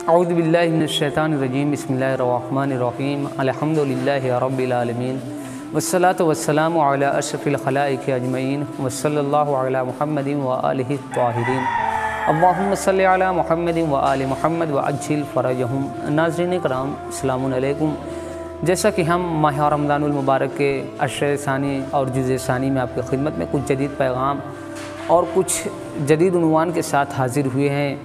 اعوذ باللہ من الشیطان الرجیم بسم اللہ الرحمن الرحیم الحمدللہ رب العالمین والصلاة والسلام علی اشرف الخلائق اجمعین وصلی اللہ علی محمد وآلہ الطاہرین اللہم صلی علی محمد وآل محمد وعجل فرجہم۔ ناظرین کرام السلام علیکم۔ جیسا کہ ہم ماہ رمضان المبارک کے عشر ثانی اور جزء ثانی میں آپ کی خدمت میں کچھ جدید پیغام اور کچھ جدید عنوان کے ساتھ حاضر ہوئے ہیں۔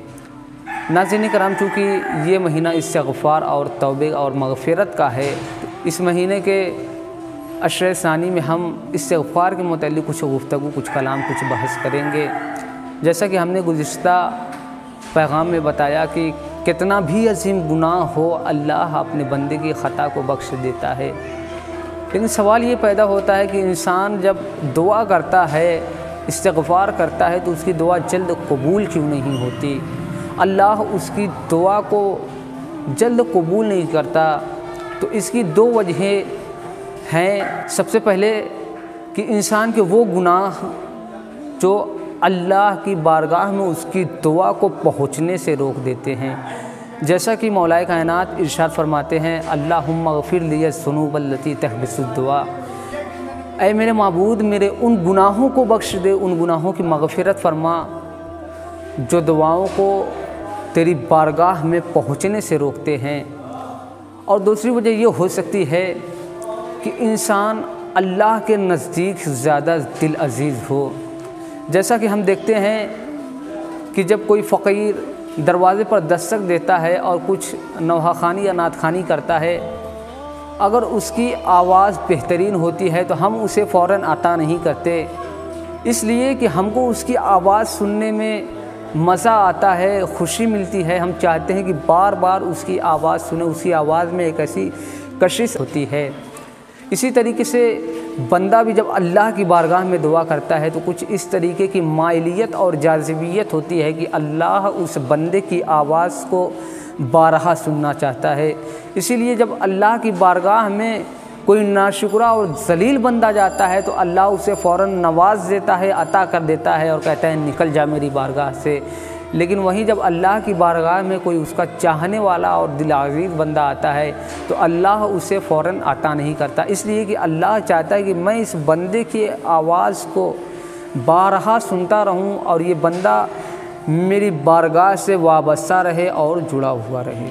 ناظرین کرام، چونکہ یہ مہینہ استغفار اور توبہ اور مغفرت کا ہے، اس مہینے کے عشر ثانی میں ہم استغفار کے متعلق کچھ گفتگو، کچھ کلام، کچھ بحث کریں گے۔ جیسا کہ ہم نے گزشتہ پیغام میں بتایا کہ کتنا بھی عظیم گناہ ہو، اللہ اپنے بندے کی خطا کو بخش دیتا ہے، لیکن سوال یہ پیدا ہوتا ہے کہ انسان جب دعا کرتا ہے، استغفار کرتا ہے، تو اس کی دعا جلد قبول کیوں نہیں ہوتی؟ اللہ اس کی دعا کو جلد قبول نہیں کرتا؟ تو اس کی دو وجہیں ہیں۔ سب سے پہلے کہ انسان کے وہ گناہ جو اللہ کی بارگاہ میں اس کی دعا کو پہنچنے سے روک دیتے ہیں، جیسا کہ مولا کائنات ارشاد فرماتے ہیں، اللہم اغفر لی الذنوب التی تحبس الدعاء، اے میرے معبود میرے ان گناہوں کو بخش دے، ان گناہوں کی مغفرت فرما جو دعاؤں کو تیری بارگاہ میں پہنچنے سے روکتے ہیں۔ اور دوسری وجہ یہ ہو سکتی ہے کہ انسان اللہ کے نزدیک زیادہ دل عزیز ہو۔ جیسا کہ ہم دیکھتے ہیں کہ جب کوئی فقیر دروازے پر دستک دیتا ہے اور کچھ نوحہ خوانی یا نعت خوانی کرتا ہے، اگر اس کی آواز بہترین ہوتی ہے تو ہم اسے فوراً عطا نہیں کرتے، اس لیے کہ ہم کو اس کی آواز سننے میں مزہ آتا ہے، خوشی ملتی ہے، ہم چاہتے ہیں کہ بار بار اس کی آواز سنیں، اس کی آواز میں ایک ایسی کشش ہوتی ہے۔ اسی طریقے سے بندہ بھی جب اللہ کی بارگاہ میں دعا کرتا ہے تو کچھ اس طریقے کی مائلیت اور جاذبیت ہوتی ہے کہ اللہ اس بندے کی آواز کو بارہا سننا چاہتا ہے۔ اسی لیے جب اللہ کی بارگاہ میں کوئی ناشکرہ اور ذلیل بندہ جاتا ہے تو اللہ اسے فوراً نواز دیتا ہے، عطا کر دیتا ہے اور کہتا ہے نکل جا میری بارگاہ سے۔ لیکن وہیں جب اللہ کی بارگاہ میں کوئی اس کا چاہنے والا اور دل عزیز بندہ آتا ہے تو اللہ اسے فوراً عطا نہیں کرتا، اس لیے کہ اللہ چاہتا ہے کہ میں اس بندے کی آواز کو بارہا سنتا رہوں اور یہ بندہ میری بارگاہ سے وابستہ رہے اور جڑا ہوا رہے۔